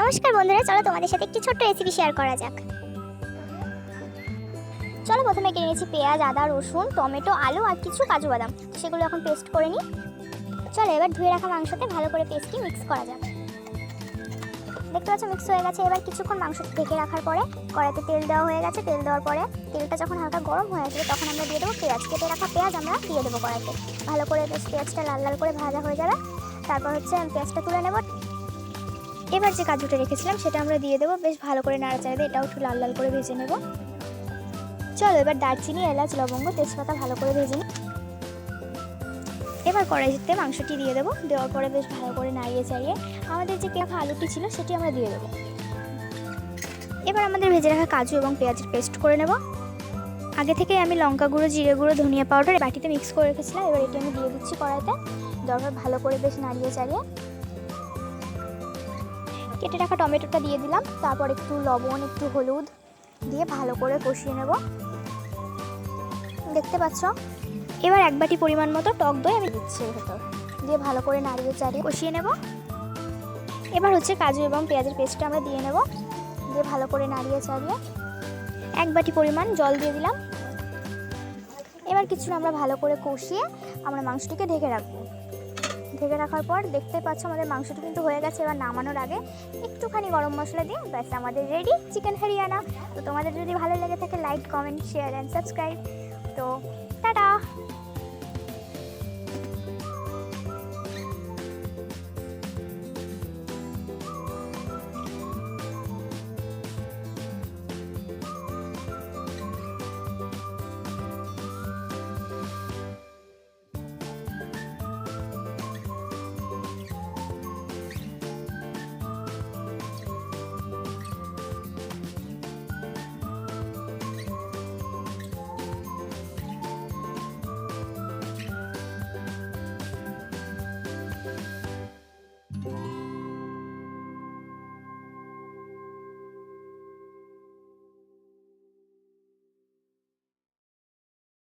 নমস্কার বন্ধুরা, চলো তোমাদের সাথে একটি ছোট্ট রেসিপি শেয়ার করা যাক। চলো প্রথমে কিনে নিয়েছি পেঁয়াজ, আদা, রসুন, টমেটো, আলু আর কিছু কাজু বাদাম। সেগুলো এখন পেস্ট করে নিই। চলো এবার ধুয়ে রাখা মাংসতে ভালো করে পেস্টটি মিক্স করা যাক। দেখতে পাচ্ছ মিক্স হয়ে গেছে। এবার কিছুক্ষণ মাংস ঢেকে রাখার পরে কড়াইতে তেল দেওয়া হয়ে গেছে। তেল দেওয়ার পরে তেলটা যখন হালকা গরম হয়ে আসবে তখন আমরা দিয়ে দেবো পেঁয়াজ। কেটে রাখা পেঁয়াজ আমরা দিয়ে দেবো কড়াইতে। ভালো করে বেশ পেঁয়াজটা লাল লাল করে ভাজা হয়ে যাবে। তারপর পেঁয়াজটা তুলে নেব। এবার যে কাজুটা রেখেছিলাম সেটা আমরা দিয়ে দেবো। বেশ ভালো করে নাড়াচাড়া দিয়ে এটাও একটু লাল লাল করে ভেজে নেব। চলো এবার দারচিনি, এলাচ, লবঙ্গ, তেজপাতা ভালো করে ভেজে নিই। এবার কড়াইতে মাংসটি দিয়ে দেবো। দেওয়ার পরে বেশ ভালো করে নাড়িয়ে চাড়িয়ে আমাদের যে কেটে আলুটি ছিল সেটি আমরা দিয়ে দেবো। এবার আমাদের ভেজে রাখা কাজু এবং পেঁয়াজের পেস্ট করে নেব। আগে থেকে আমি লঙ্কা গুঁড়ো, জিরে গুঁড়ো, ধনিয়া পাউডার বাটিতে মিক্স করে রেখেছিলাম। এবার এটি আমি দিয়ে দিচ্ছি কড়াইতে। দেওয়ার ভালো করে বেশ নাড়িয়ে চাড়িয়ে কেটে রাখা টমেটোটা দিয়ে দিলাম। তারপর একটু লবণ, একটু হলুদ দিয়ে ভালো করে কষিয়ে নেব। দেখতে পাচ্ছ এবার এক বাটি পরিমাণ মতো টক দই আমি দিচ্ছি এর ভেতর, দিয়ে ভালো করে নাড়িয়ে চাড়িয়ে কষিয়ে নেব। এবার কাজু এবং পেঁয়াজের পেস্টটা আমরা দিয়ে নেব। দিয়ে ভালো করে নাড়িয়ে চাড়িয়ে এক বাটি পরিমাণ জল দিয়ে দিলাম। এবার কিছু আমরা ভালো করে কষিয়ে আমরা মাংসটিকে ঢেকে রাখবো। ঢেকে রাখার পর দেখতে পাচ্ছ আমাদের মাংসটি কিন্তু হয়ে গেছে। এবার নামানোর আগে একটুখানি গরম মশলা দিয়ে ব্যাস আমাদের রেডি চিকেন হরিয়ানা। তো তোমাদের যদি ভালো লেগে থাকে like, comment, share and subscribe. তো টাটা।